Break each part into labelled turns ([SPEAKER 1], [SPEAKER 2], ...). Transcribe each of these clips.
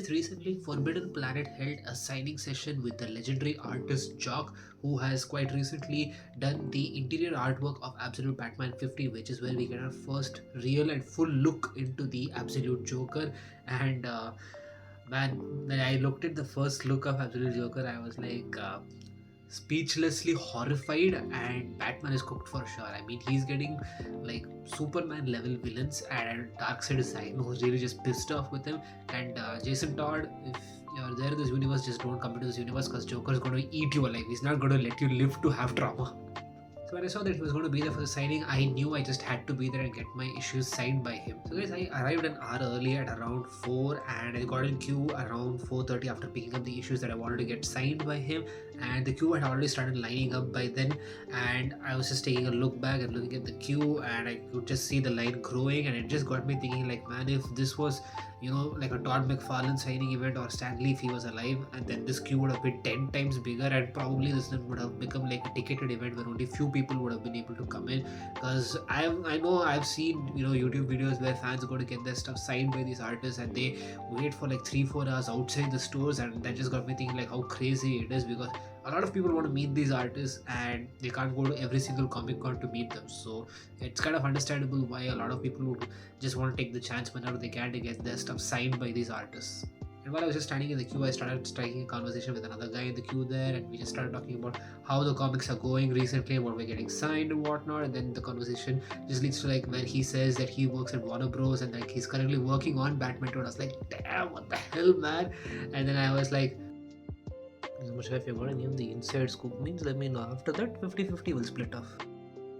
[SPEAKER 1] guys, recently Forbidden Planet held a signing session with the legendary artist Jock, who has quite recently done the interior artwork of Absolute Batman 50, which is where we get our first real and full look into the Absolute Joker. And man, when I looked at the first look of Absolute Joker, I was like, speechlessly horrified, and Batman is cooked for sure. I mean, he's getting like Superman level villains, and Darkseid is Simon, who's really just pissed off with him. And Jason Todd, if you're there in this universe, just don't come into this universe because Joker is going to eat you alive. He's not going to let you live to have trauma. So when I saw that he was going to be there for the signing, I knew I just had to be there and get my issues signed by him. So guys, I arrived an hour early at around 4, and I got in queue around 4:30 after picking up the issues that I wanted to get signed by him. And the queue had already started lining up by then, and I was just taking a look back and looking at the queue, and I could just see the line growing, and it just got me thinking like, man, if this was like a Todd McFarlane signing event, or Stanley if he was alive, and then this queue would have been 10 times bigger, and probably this would have become like a ticketed event where only few people would have been able to come in. Because I know I've seen YouTube videos where fans go to get their stuff signed by these artists, and they wait for like 3-4 hours outside the stores, and that just got me thinking like how crazy it is, because a lot of people want to meet these artists and they can't go to every single Comic Con to meet them. So it's kind of understandable why a lot of people would just want to take the chance whenever they can to get their stuff signed by these artists. And while I was just standing in the queue, I started striking a conversation with another guy in the queue there, and we just started talking about how the comics are going recently, what we're getting signed and whatnot. And then the conversation just leads to like where he says that he works at Warner Bros. And like he's currently working on Batman 2. And I was like, damn, what the hell, man? And then I was like, much if you're going to name the inside scoop means, let me know. After that, 50-50 will split off.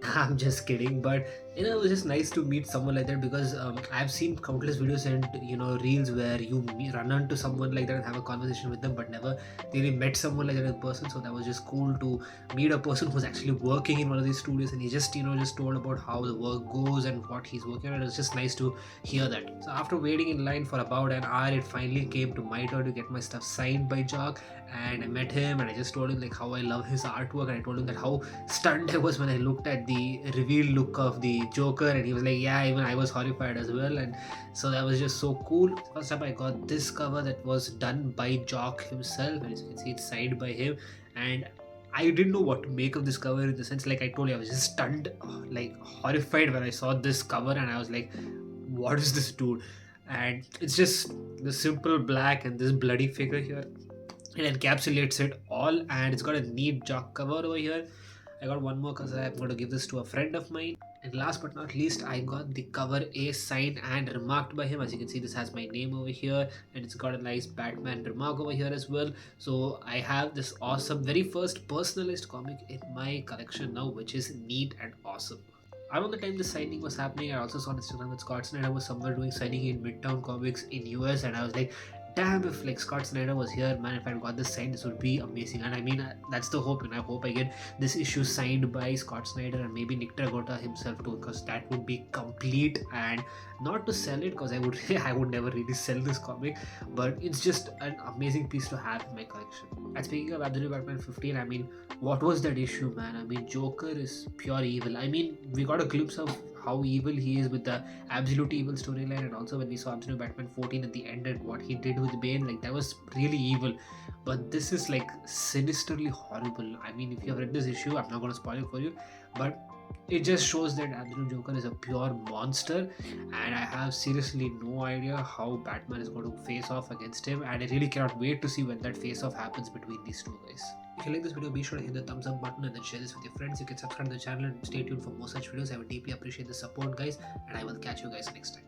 [SPEAKER 1] I'm just kidding, but it was just nice to meet someone like that, because I've seen countless videos and reels where you run onto someone like that and have a conversation with them, but never really met someone like that in person. So that was just cool to meet a person who's actually working in one of these studios, and he just just told about how the work goes and what he's working on. It's just nice to hear that. So after waiting in line for about an hour, it finally came to my turn to get my stuff signed by Jock. And I met him, and I just told him like how I love his artwork, and I told him that how stunned I was when I looked at the reveal look of the Joker, and he was like, yeah, even I was horrified as well. And so that was just so cool. First up, I got this cover that was done by Jock himself, and as you can see, it's signed by him. And I didn't know what to make of this cover, in the sense, like I told you, I was just stunned, like horrified when I saw this cover, and I was like, what is this dude? And it's just the simple black and this bloody figure here. It encapsulates it all, and it's got a neat Jock cover over here. I got one more because I'm going to give this to a friend of mine. And last but not least, I got the cover A signed and remarked by him. As you can see, this has my name over here, and it's got a nice Batman remark over here as well. So I have this awesome, very first personalized comic in my collection now, which is neat and awesome. Around the time the signing was happening, I also saw on Instagram that Scott Snyder was somewhere doing signing in Midtown Comics in US, and I was like, damn, if like Scott Snyder was here, man, if I got this signed, this would be amazing. And I mean, that's the hope, and I hope I get this issue signed by Scott Snyder and maybe Nick Dragotta himself too, because that would be complete. And not to sell it, because I would never really sell this comic, but it's just an amazing piece to have in my collection. And speaking of Absolute Batman 15, I mean, what was that issue, man? I mean, Joker is pure evil. I mean, we got a glimpse of how evil he is with the Absolute Evil storyline, and also when we saw Absolute Batman 14 at the end and what he did with Bane, like that was really evil. But this is like sinisterly horrible. I mean, if you have read this issue, I'm not going to spoil it for you, but it just shows that Absolute Joker is a pure monster, and I have seriously no idea how Batman is going to face off against him, and I really cannot wait to see when that face off happens between these two guys. If you like this video, be sure to hit the thumbs up button and then share this with your friends. You can subscribe to the channel and stay tuned for more such videos. I would deeply appreciate the support, guys, and I will catch you guys next time.